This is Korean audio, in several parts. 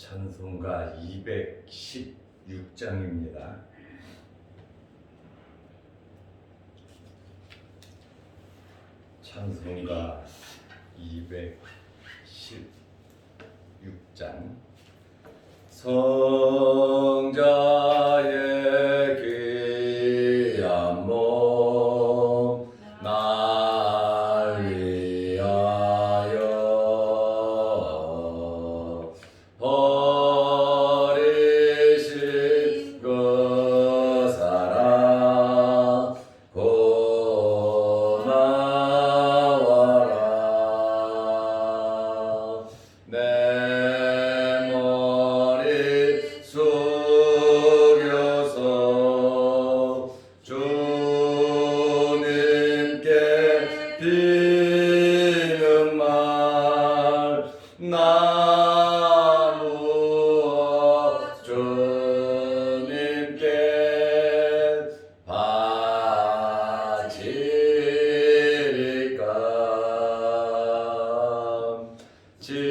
찬송가 216장입니다. 찬송가 216장. 성자의 귀한 몸 날 위하여 버리신 그 사랑 고마워라. 내 머리 숙여서 주님께 비는 말 나누어 주님께 바치리까. 지금도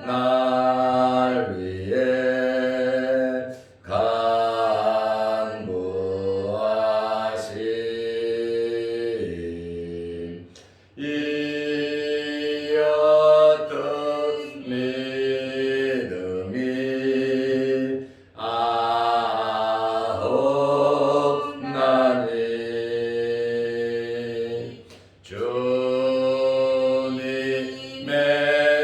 날 위해 간구하신 이 어떤 믿음이 아옵나니. 주님의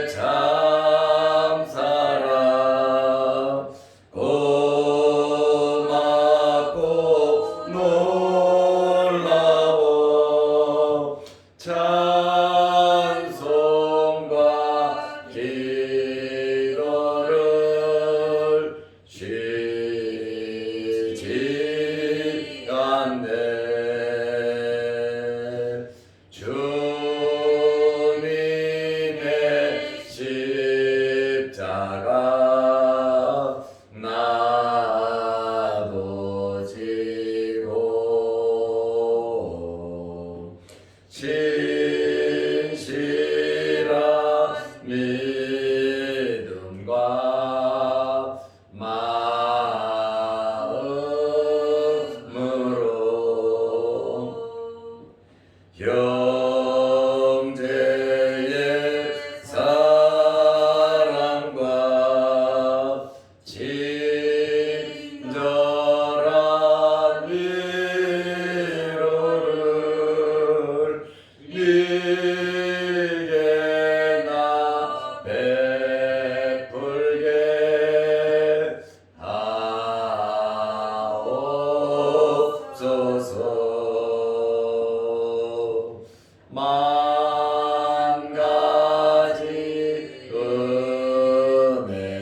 참 사랑 고맙고 놀라워 찬송과 기도를 쉬지 않네. 주님의 십자가 나도 지고 진실한 믿음과 마음으로 형제의 사랑과 친절한 위로를 네게 나 베풀게 하옵소서. 만 가지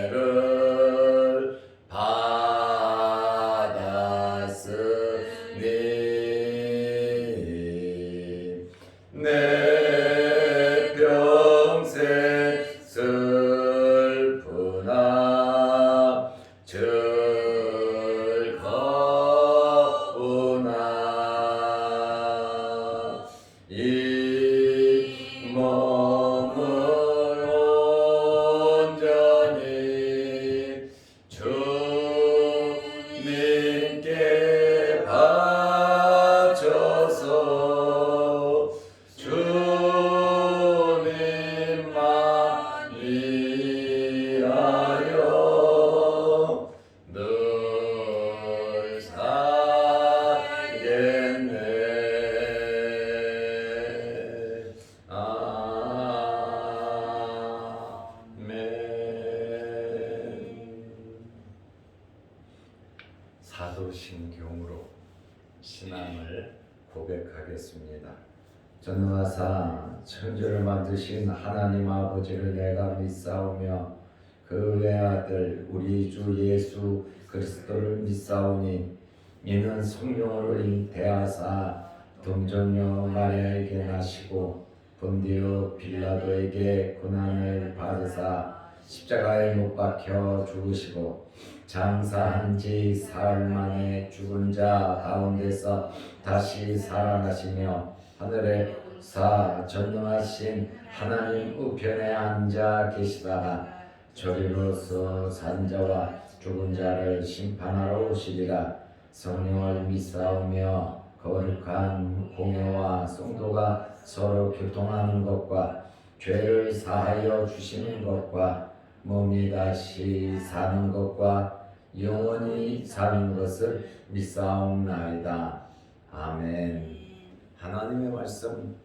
은혜를 받았으니 내 평생 슬프나 즐거우나 이 몸을 온전히 주님께 바쳐서 주님만 위하여 늘 살겠네. 사도신경으로 신앙을 고백하겠습니다. 전능하사 천지를 만드신 하나님 아버지를 내가 믿사오며 그 외아들 우리 주 예수 그리스도를 믿사오니 이는 성령으로 잉태하사 동정녀 마리아에게 나시고 본디오 빌라도에게 고난을 받으사 십자가에 못 박혀 죽으시고 장사한 지 사흘 만에 죽은 자 가운데서 다시 살아나시며 하늘에 사 전능하신 하나님 우편에 앉아 계시다가 저리로서 산자와 죽은 자를 심판하러 오시리라. 성령을 믿사오며 거룩한 공회와 성도가 서로 교통하는 것과 죄를 사하여 주시는 것과 몸이 다시 사는 것과 영원히 사는 것을 믿사옵나이다. 아멘. 하나님의 말씀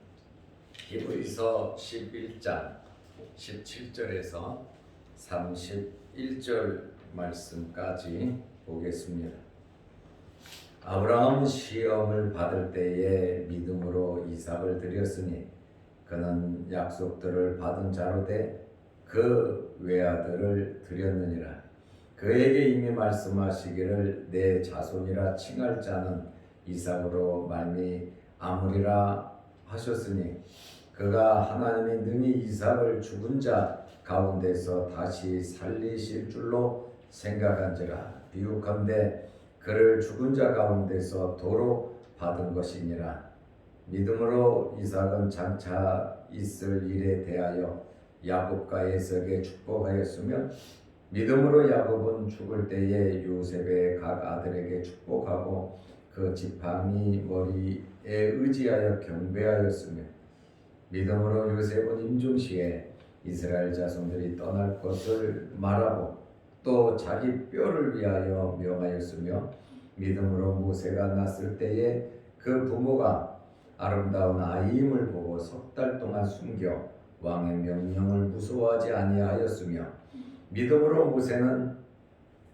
히브리서 11장 17절에서 31절 말씀까지 보겠습니다. 아브라함은 시험을 받을 때에 믿음으로 이삭을 드렸으니 그는 약속들을 받은 자로 돼 그 외아들을 드렸느니라. 그에게 이미 말씀하시기를 내 자손이라 칭할 자는 이삭으로 말미암으리라 하셨으니 그가 하나님이 능히 이삭을 죽은 자 가운데서 다시 살리실 줄로 생각한지라. 비유컨대 그를 죽은 자 가운데서 도로 받은 것이니라. 믿음으로 이삭은 장차 있을 일에 대하여 야곱과 에서에게 축복하였으며 믿음으로 야곱은 죽을 때에 요셉의 각 아들에게 축복하고 그 지팡이 머리에 의지하여 경배하였으며 믿음으로 요셉은 임종시에 이스라엘 자손들이 떠날 것을 말하고 또 자기 뼈를 위하여 명하였으며 믿음으로 모세가 났을 때에 그 부모가 아름다운 아이임을 보고 석 달 동안 숨겨 왕의 명령을 무서워하지 아니하였으며 믿음으로 모세는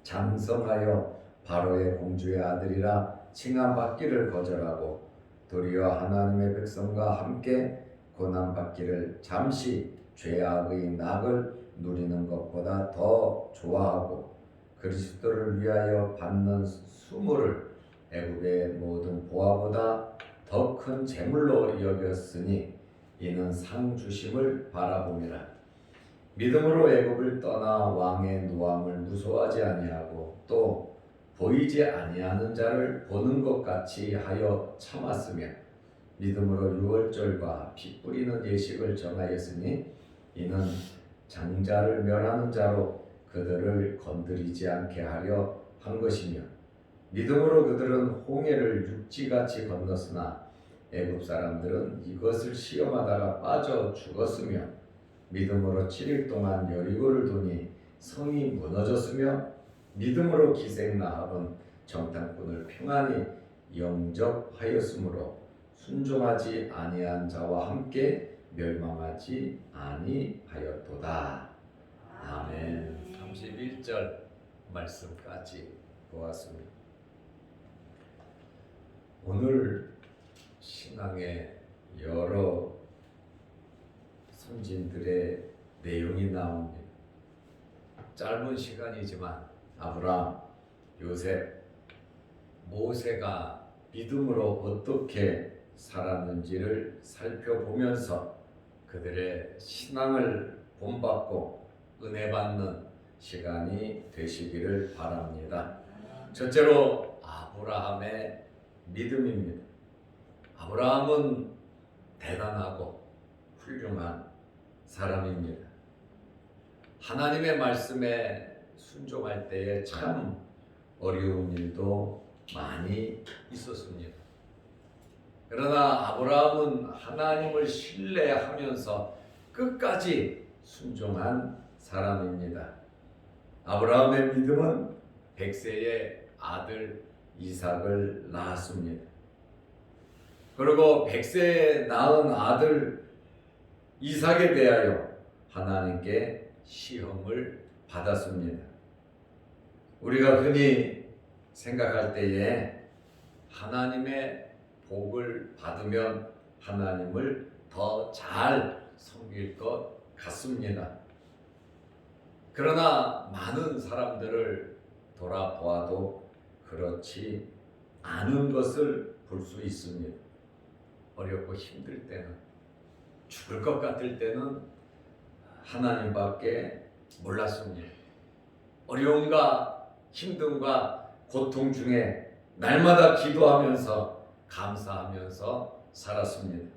장성하여 바로의 공주의 아들이라 칭함받기를 거절하고 도리어 하나님의 백성과 함께 고난받기를 잠시 죄악의 낙을 누리는 것보다 더 좋아하고 그리스도를 위하여 받는 수모를 애굽의 모든 보화보다 더 큰 재물로 여겼으니 이는 상 주심을 바라봄이라. 믿음으로 애굽을 떠나 왕의 노함을 무서워하지 아니하고 또 보이지 아니하는 자를 보는 것 같이 하여 참았으며 믿음으로 유월절과 피 뿌리는 예식을 정하였으니 이는 장자를 멸하는 자로 그들을 건드리지 않게 하려 한 것이며 믿음으로 그들은 홍해를 육지같이 건넜으나 애굽 사람들은 이것을 시험하다가 빠져 죽었으며 믿음으로 7일 동안 여리고를 도니 성이 무너졌으며 믿음으로 기생 라합은 정탐꾼을 평안히 영접하였으므로 순종하지 아니한 자와 함께 멸망하지 아니하였도다. 아멘. 31절 말씀까지 보았습니다. 오늘 신앙의 여러 선진들의 내용이 나옵니다. 짧은 시간이지만 아브라함, 요셉, 모세가 믿음으로 어떻게 살았는지를 살펴보면서 그들의 신앙을 본받고 은혜 받는 시간이 되시기를 바랍니다. 첫째로 아브라함의 믿음입니다. 아브라함은 대단하고 훌륭한 사람입니다. 하나님의 말씀에 순종할 때에 참 어려운 일도 많이 있었습니다. 그러나 아브라함은 하나님을 신뢰하면서 끝까지 순종한 사람입니다. 아브라함의 믿음은 100세의 아들 이삭을 낳았습니다. 그리고 100세에 낳은 아들 이삭에 대하여 하나님께 시험을 받았습니다. 우리가 흔히 생각할 때에 하나님의 복을 받으면 하나님을 더 잘 섬길 것 같습니다. 그러나 많은 사람들을 돌아보아도 그렇지 않은 것을 볼 수 있습니다. 어렵고 힘들 때는, 죽을 것 같을 때는 하나님밖에 몰랐습니다. 어려움과 힘듦과 고통 중에 날마다 기도하면서 감사하면서 살았습니다.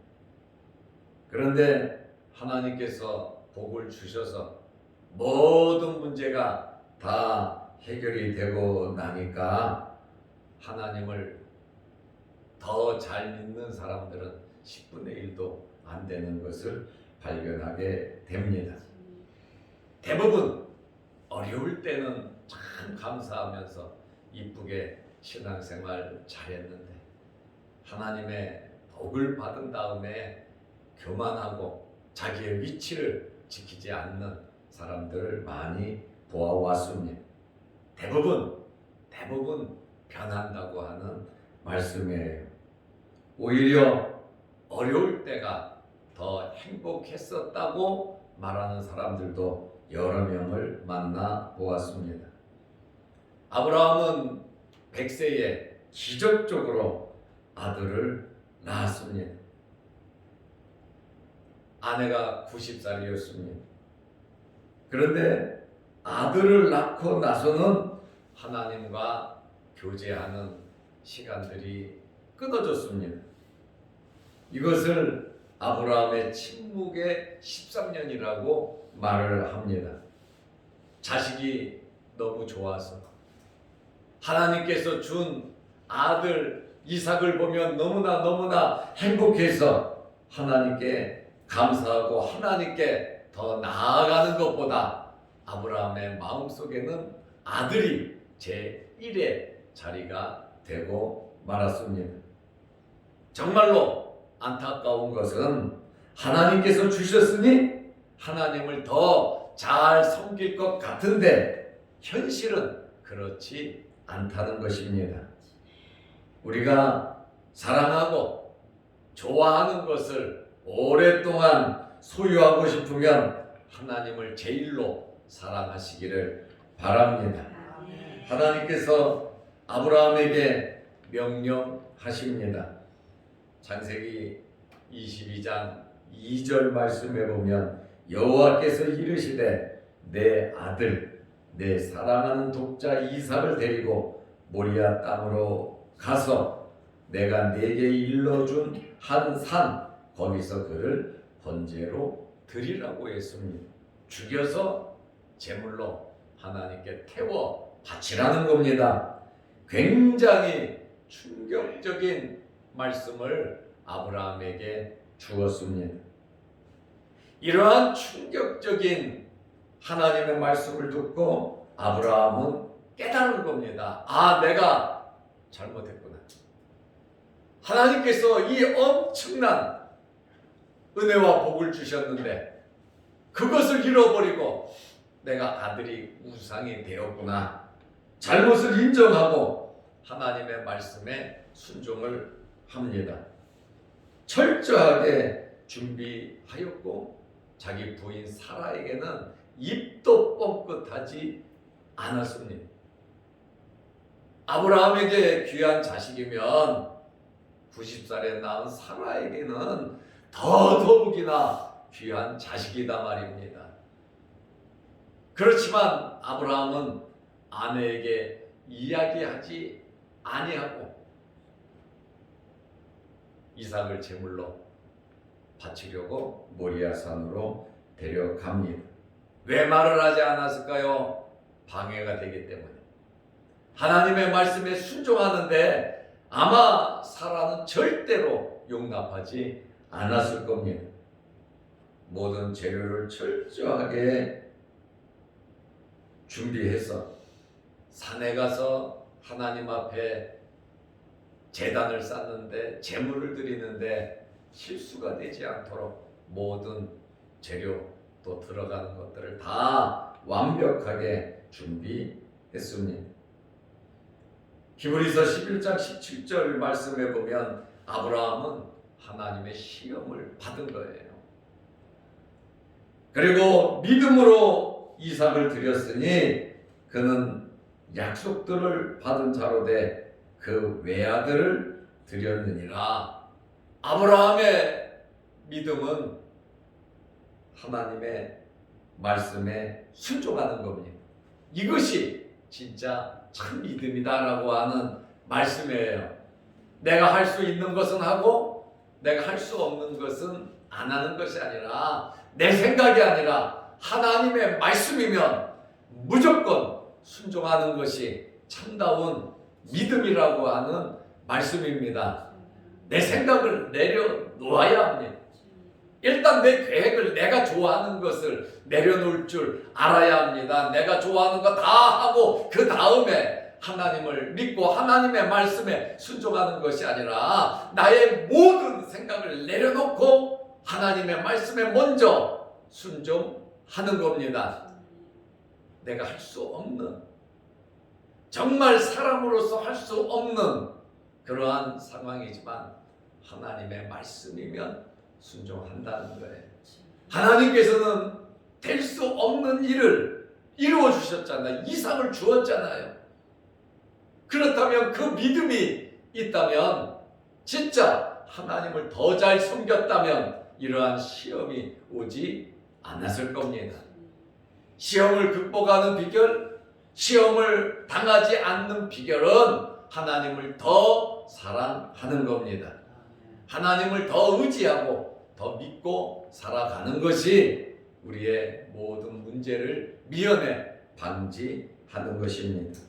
그런데 하나님께서 복을 주셔서 모든 문제가 다 해결이 되고 나니까 하나님을 더 잘 믿는 사람들은 10분의 1도 안 되는 것을 발견하게 됩니다. 대부분 어려울 때는 참 감사하면서 이쁘게 신앙생활 잘했는데 하나님의 복을 받은 다음에 교만하고 자기의 위치를 지키지 않는 사람들을 많이 보아왔습니다. 대부분 변한다고 하는 말씀이에요. 오히려 어려울 때가 더 행복했었다고 말하는 사람들도 여러 명을 만나 보았습니다. 아브라함은 100세에 기적적으로 아들을 낳았습니다. 아내가 90살이었습니다. 그런데 아들을 낳고 나서는 하나님과 교제하는 시간들이 끊어졌습니다. 이것을 아브라함의 침묵의 13년이라고 말을 합니다. 자식이 너무 좋아서 하나님께서 준 아들 이삭을 보면 너무나 행복해서 하나님께 감사하고 하나님께 더 나아가는 것보다 아브라함의 마음속에는 아들이 제1의 자리가 되고 말았습니다. 정말로 안타까운 것은 하나님께서 주셨으니 하나님을 더 잘 섬길 것 같은데 현실은 그렇지 않다는 것입니다. 우리가 사랑하고 좋아하는 것을 오랫동안 소유하고 싶으면 하나님을 제일로 사랑하시기를 바랍니다. 하나님께서 아브라함에게 명령하십니다. 창세기 22장 2절 말씀에 보면 여호와께서 이르시되 내 아들 내 사랑하는 독자 이삭을 데리고 모리아 땅으로 가서 내가 네게 일러준 한 산 거기서 그를 번제로 드리라고 했습니다. 죽여서 제물로 하나님께 태워 바치라는 겁니다. 굉장히 충격적인 말씀을 아브라함에게 주었습니다. 이러한 충격적인 하나님의 말씀을 듣고 아브라함은 깨달은 겁니다. 아, 내가 잘못했구나. 하나님께서 이 엄청난 은혜와 복을 주셨는데 그것을 잃어버리고 내가 아들이 우상이 되었구나. 잘못을 인정하고 하나님의 말씀에 순종을 합니다. 철저하게 준비하였고 자기 부인 사라에게는 입도 뻥끗하지 않았습니다. 아브라함에게 귀한 자식이면 90살에 낳은 사라에게는 더더욱이나 귀한 자식이다 말입니다. 그렇지만 아브라함은 아내에게 이야기하지 아니하고 이삭을 제물로 바치려고 모리아산으로 데려갑니다. 왜 말을 하지 않았을까요? 방해가 되기 때문에. 하나님의 말씀에 순종하는데 아마 사라는 절대로 용납하지 않았을 겁니다. 모든 재료를 철저하게 준비해서 산에 가서 하나님 앞에 제단을 쌓는데 제물을 드리는데 실수가 되지 않도록 모든 재료 또 들어가는 것들을 다 완벽하게 준비했습니다. 히브리서 11장 17절 말씀에 보면 아브라함은 하나님의 시험을 받은 거예요. 그리고 믿음으로 이삭을 드렸으니 그는 약속들을 받은 자로 돼 그 외아들을 드렸느니라. 아브라함의 믿음은 하나님의 말씀에 순종하는 겁니다. 이것이 진짜 참 믿음이다라고 하는 말씀이에요. 내가 할 수 있는 것은 하고 내가 할 수 없는 것은 안 하는 것이 아니라 내 생각이 아니라 하나님의 말씀이면 무조건 순종하는 것이 참다운 믿음이라고 하는 말씀입니다. 내 생각을 내려놓아야 합니다. 일단 내 계획을 내가 좋아하는 것을 내려놓을 줄 알아야 합니다. 내가 좋아하는 거 다 하고 그 다음에 하나님을 믿고 하나님의 말씀에 순종하는 것이 아니라 나의 모든 생각을 내려놓고 하나님의 말씀에 먼저 순종하는 겁니다. 내가 할 수 없는, 정말 사람으로서 할 수 없는 그러한 상황이지만 하나님의 말씀이면 순종한다는 거예요. 하나님께서는 될 수 없는 일을 이루어 주셨잖아요. 이상을 주었잖아요. 그렇다면 그 믿음이 있다면, 진짜 하나님을 더 잘 섬겼다면 이러한 시험이 오지 않았을 겁니다. 시험을 극복하는 비결, 시험을 당하지 않는 비결은 하나님을 더 사랑하는 겁니다. 하나님을 더 의지하고 더 믿고 살아가는 것이 우리의 모든 문제를 미연에 방지하는 것입니다.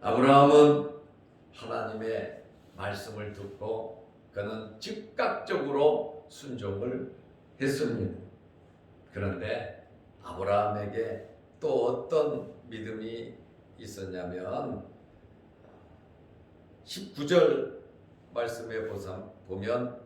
아브라함은 하나님의 말씀을 듣고 그는 즉각적으로 순종을 했습니다. 그런데 아브라함에게 또 어떤 믿음이 있었냐면 19절 말씀에 보면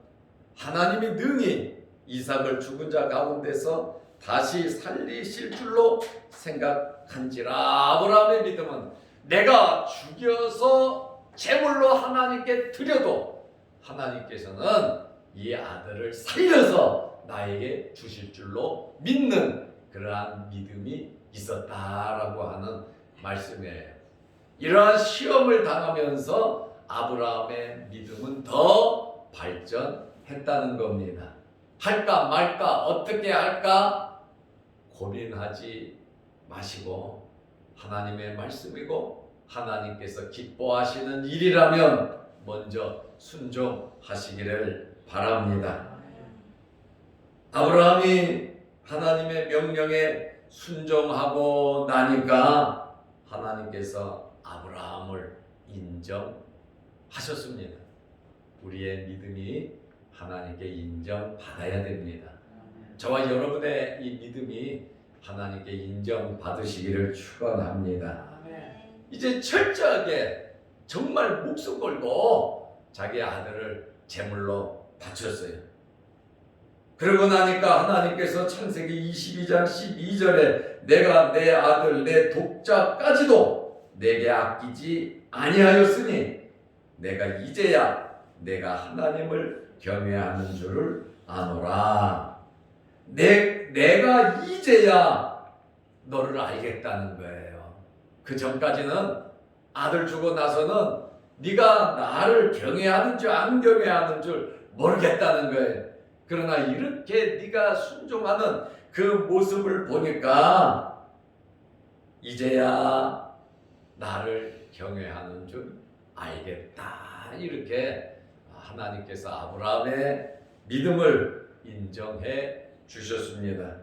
하나님이 능히 이삭을 죽은 자 가운데서 다시 살리실 줄로 생각한지라. 아브라함의 믿음은 내가 죽여서 제물로 하나님께 드려도 하나님께서는 이 아들을 살려서 나에게 주실 줄로 믿는 그러한 믿음이 있었다라고 하는 말씀이에요. 이러한 시험을 당하면서 아브라함의 믿음은 더 발전했다는 겁니다. 할까 말까 어떻게 할까 고민하지 마시고 하나님의 말씀이고 하나님께서 기뻐하시는 일이라면 먼저 순종하시기를 바랍니다. 아브라함이 하나님의 명령에 순종하고 나니까 하나님께서 아브라함을 인정하셨습니다. 우리의 믿음이 하나님께 인정받아야 됩니다. 저와 여러분의 이 믿음이 하나님께 인정받으시기를 축원합니다. 이제 철저하게 정말 목숨 걸고 자기 아들을 제물로 바쳤어요. 그러고 나니까 하나님께서 창세기 22장 12절에 내가 내 아들 내 독자까지도 내게 아끼지 아니하였으니 내가 이제야 내가 하나님을 경외하는 줄을 아노라. 내가 이제야 너를 알겠다는 거예요. 그 전까지는 아들 주고 나서는 네가 나를 경외하는 줄 안 경외하는 줄 모르겠다는 거예요. 그러나 이렇게 네가 순종하는 그 모습을 보니까 이제야 나를 경외하는 줄 알겠다. 이렇게 하나님께서 아브라함의 믿음을 인정해 주셨습니다.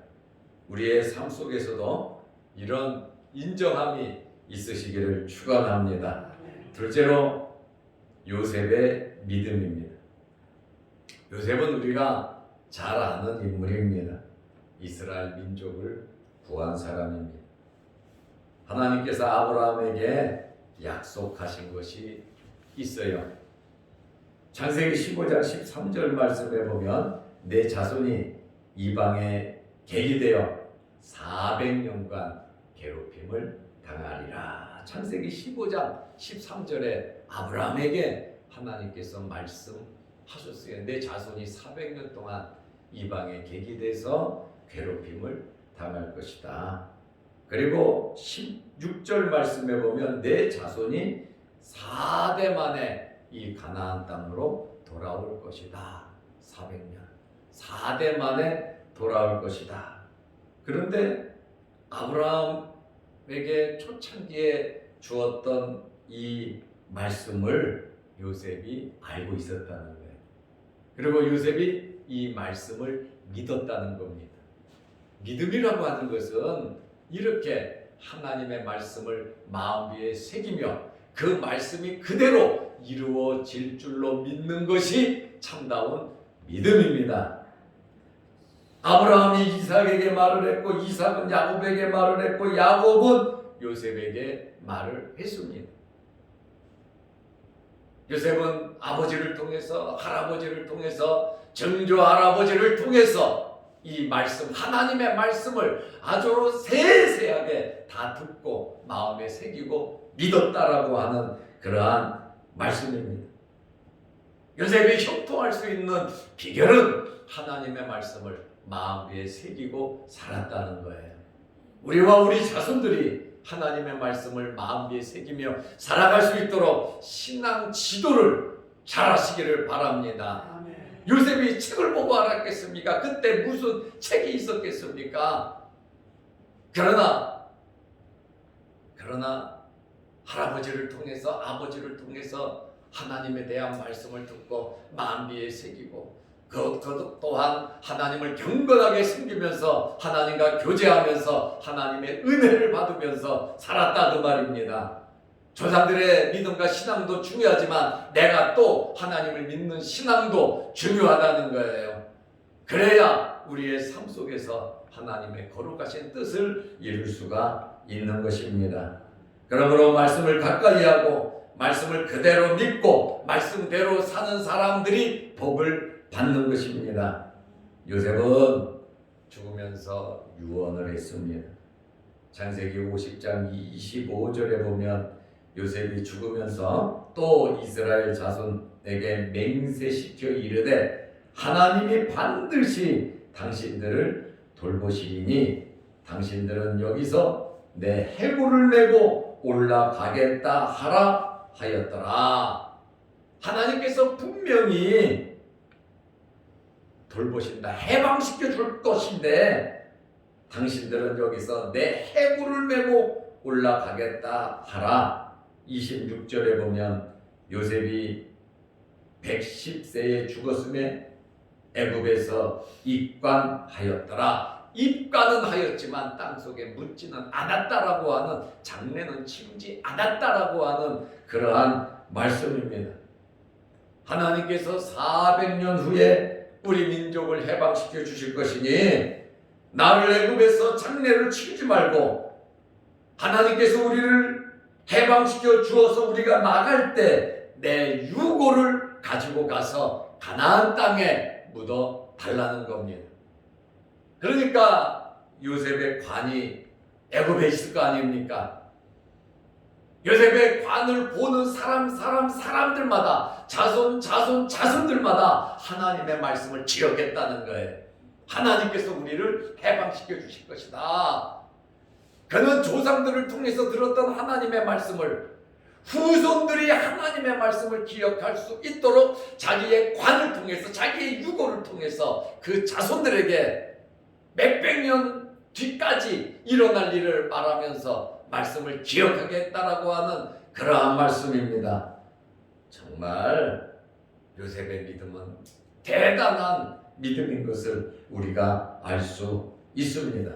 우리의 삶 속에서도 이런 인정함이 있으시기를 축원합니다. 둘째로 요셉의 믿음입니다. 요셉은 우리가 잘 아는 인물입니다. 이스라엘 민족을 구한 사람입니다. 하나님께서 아브라함에게 약속하신 것이 있어요. 창세기 15장 13절 말씀에 보면 내 자손이 이방에 객이 되어 400년간 괴롭힘을 당하리라. 창세기 15장 13절에 아브라함에게 하나님께서 말씀하셨어요. 내 자손이 400년 동안 이방에 객이 돼서 괴롭힘을 당할 것이다. 그리고 16절 말씀에 보면 내 자손이 4대 만에 이 가나안 땅으로 돌아올 것이다. 400년 4대 만에 돌아올 것이다. 그런데 아브라함에게 초창기에 주었던 이 말씀을 요셉이 알고 있었다는 거예요. 그리고 요셉이 이 말씀을 믿었다는 겁니다. 믿음이라고 하는 것은 이렇게 하나님의 말씀을 마음 위에 새기며 그 말씀이 그대로 이루어질 줄로 믿는 것이 참다운 믿음입니다. 아브라함이 이삭에게 말을 했고 이삭은 야곱에게 말을 했고 야곱은 요셉에게 말을 했습니다. 요셉은 아버지를 통해서 할아버지를 통해서 정조 할아버지를 통해서 이 말씀 하나님의 말씀을 아주 세세하게 다 듣고 마음에 새기고 믿었다라고 하는 그러한 말씀입니다. 요셉이 형통할 수 있는 비결은 하나님의 말씀을 마음 위에 새기고 살았다는 거예요. 우리와 우리 자손들이 하나님의 말씀을 마음 위에 새기며 살아갈 수 있도록 신앙 지도를 잘 하시기를 바랍니다. 아멘. 요셉이 책을 보고 알았겠습니까? 그때 무슨 책이 있었겠습니까? 그러나 할아버지를 통해서 아버지를 통해서 하나님에 대한 말씀을 듣고 마음 위에 새기고 그 또한 하나님을 경건하게 섬기면서 하나님과 교제하면서 하나님의 은혜를 받으면서 살았다 그 말입니다. 조상들의 믿음과 신앙도 중요하지만 내가 또 하나님을 믿는 신앙도 중요하다는 거예요. 그래야 우리의 삶 속에서 하나님의 거룩하신 뜻을 이룰 수가 있는 것입니다. 그러므로 말씀을 가까이 하고 말씀을 그대로 믿고 말씀대로 사는 사람들이 복을 받는 것입니다. 요셉은 죽으면서 유언을 했습니다. 창세기 50장 25절에 보면 요셉이 죽으면서 또 이스라엘 자손에게 맹세시켜 이르되 하나님이 반드시 당신들을 돌보시리니 당신들은 여기서 내 해골을 메고 올라가겠다 하라 하였더라. 하나님께서 분명히 돌보신다, 해방시켜 줄 것인데 당신들은 여기서 내 해골을 메고 올라가겠다 하라. 26절에 보면 요셉이 110세에 죽었음에 애굽에서 입관하였더라. 입관은 하였지만 땅속에 묻지는 않았다라고 하는, 장례는 치르지 않았다라고 하는 그러한 말씀입니다. 하나님께서 400년 후에 우리 민족을 해방시켜 주실 것이니 나를 애굽에서 장례를 치르지 말고 하나님께서 우리를 해방시켜 주어서 우리가 나갈 때 내 유고를 가지고 가서 가나안 땅에 묻어 달라는 겁니다. 그러니까 요셉의 관이 애굽에 있을 거 아닙니까? 요셉의 관을 보는 사람들마다 자손들마다 하나님의 말씀을 기억했다는 거예요. 하나님께서 우리를 해방시켜 주실 것이다. 그는 조상들을 통해서 들었던 하나님의 말씀을 후손들이 하나님의 말씀을 기억할 수 있도록 자기의 관을 통해서 자기의 유고를 통해서 그 자손들에게 몇백 년 뒤까지 일어날 일을 말하면서 말씀을 기억하게 했다라고 하는 그러한 말씀입니다. 정말 요셉의 믿음은 대단한 믿음인 것을 우리가 알 수 있습니다.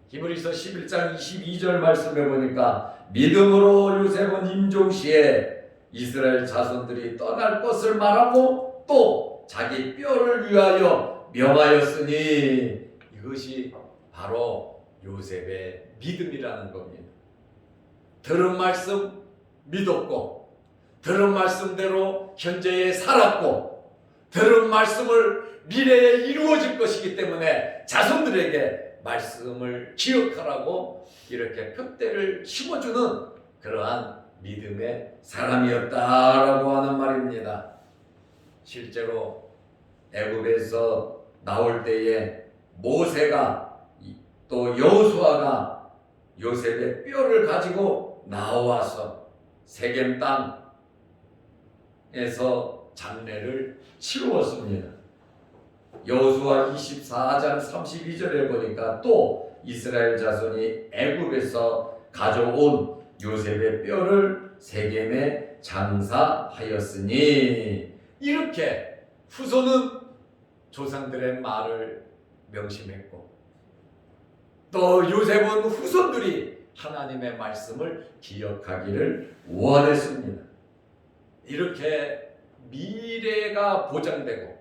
히브리서 11장 22절 말씀해 보니까 믿음으로 요셉은 임종시에 이스라엘 자손들이 떠날 것을 말하고 또 자기 뼈를 위하여 명하였으니 이것이 바로 요셉의 믿음이라는 겁니다. 들은 말씀 믿었고 들은 말씀대로 현재에 살았고 들은 말씀을 미래에 이루어질 것이기 때문에 자손들에게 말씀을 기억하라고 이렇게 푯대를 심어주는 그러한 믿음의 사람이었다라고 하는 말입니다. 실제로 애굽에서 나올 때에 모세가 또 여호수아가 요셉의 뼈를 가지고 나와서 세겜 땅에서 장례를 치루었습니다. 여호수아 24장 32절에 보니까 또 이스라엘 자손이 애굽에서 가져온 요셉의 뼈를 세겜에 장사하였으니 이렇게 후손은 조상들의 말을 명심했고 또 요셉은 후손들이 하나님의 말씀을 기억하기를 원했습니다. 이렇게 미래가 보장되고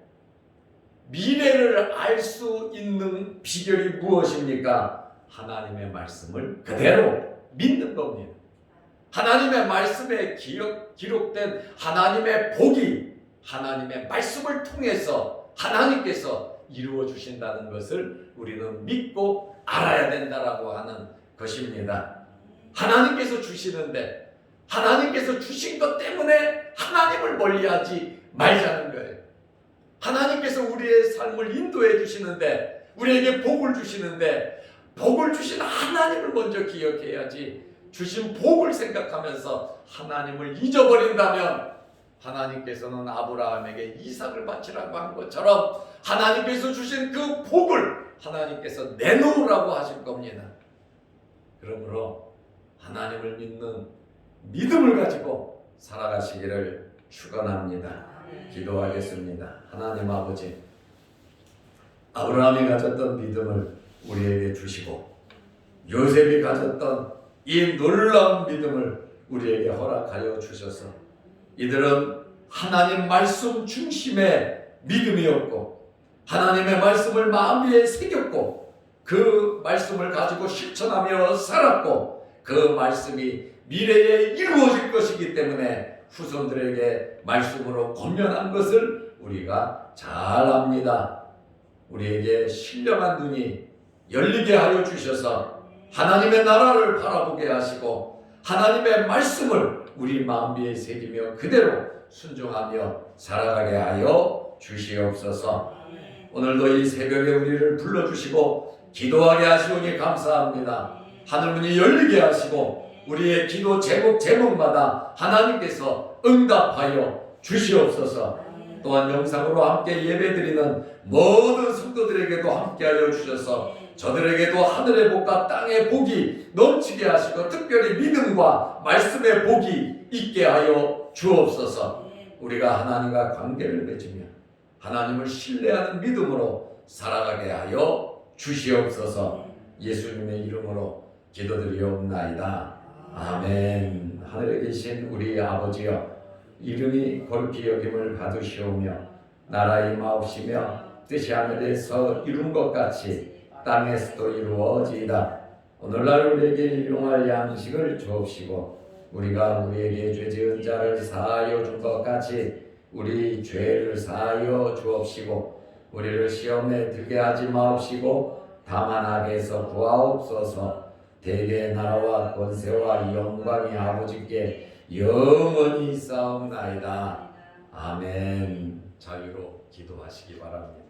미래를 알 수 있는 비결이 무엇입니까? 하나님의 말씀을 그대로 믿는 겁니다. 하나님의 말씀에 기록된 하나님의 복이 하나님의 말씀을 통해서 하나님께서 이루어 주신다는 것을 우리는 믿고 알아야 된다라고 하는 것입니다. 하나님께서 주시는데 하나님께서 주신 것 때문에 하나님을 멀리하지 말자는 거예요. 하나님께서 우리의 삶을 인도해 주시는데 우리에게 복을 주시는데 복을 주신 하나님을 먼저 기억해야지 주신 복을 생각하면서 하나님을 잊어버린다면 하나님께서는 아브라함에게 이삭을 바치라고 한 것처럼 하나님께서 주신 그 복을 하나님께서 내놓으라고 하실 겁니다. 그러므로 하나님을 믿는 믿음을 가지고 살아가시기를 축원합니다. 기도하겠습니다. 하나님 아버지, 아브라함이 가졌던 믿음을 우리에게 주시고 요셉이 가졌던 이 놀라운 믿음을 우리에게 허락하여 주셔서 이들은 하나님 말씀 중심의 믿음이었고 하나님의 말씀을 마음 위에 새겼고 그 말씀을 가지고 실천하며 살았고 그 말씀이 미래에 이루어질 것이기 때문에 후손들에게 말씀으로 권면한 것을 우리가 잘 압니다. 우리에게 신령한 눈이 열리게 하여 주셔서 하나님의 나라를 바라보게 하시고 하나님의 말씀을 우리 마음 위에 새기며 그대로 순종하며 살아가게 하여 주시옵소서. 오늘도 이 새벽에 우리를 불러주시고 기도하게 하시오니 감사합니다. 하늘문이 열리게 하시고 우리의 기도 제목마다 하나님께서 응답하여 주시옵소서. 또한 영상으로 함께 예배드리는 모든 성도들에게도 함께하여 주셔서 저들에게도 하늘의 복과 땅의 복이 넘치게 하시고 특별히 믿음과 말씀의 복이 있게 하여 주옵소서. 우리가 하나님과 관계를 맺으며 하나님을 신뢰하는 믿음으로 살아가게 하여 주시옵소서. 예수님의 이름으로 기도드리옵나이다. 아멘. 하늘에 계신 우리 아버지여, 이름이 거룩히 여김을 받으시오며 나라 임하옵시며 뜻이 하늘에서 이룬 것 같이 땅에서도 이루어지이다. 오늘날 우리에게 일용할 양식을 주옵시고 우리가 우리에게 죄 지은 자를 사하여 준 것 같이 우리 죄를 사하여 주옵시고 우리를 시험에 들게 하지 마옵시고 다만 악에서 구하옵소서. 대개의 나라와 권세와 영광이 아버지께 영원히 있사옵나이다. 아멘. 자유로 기도하시기 바랍니다.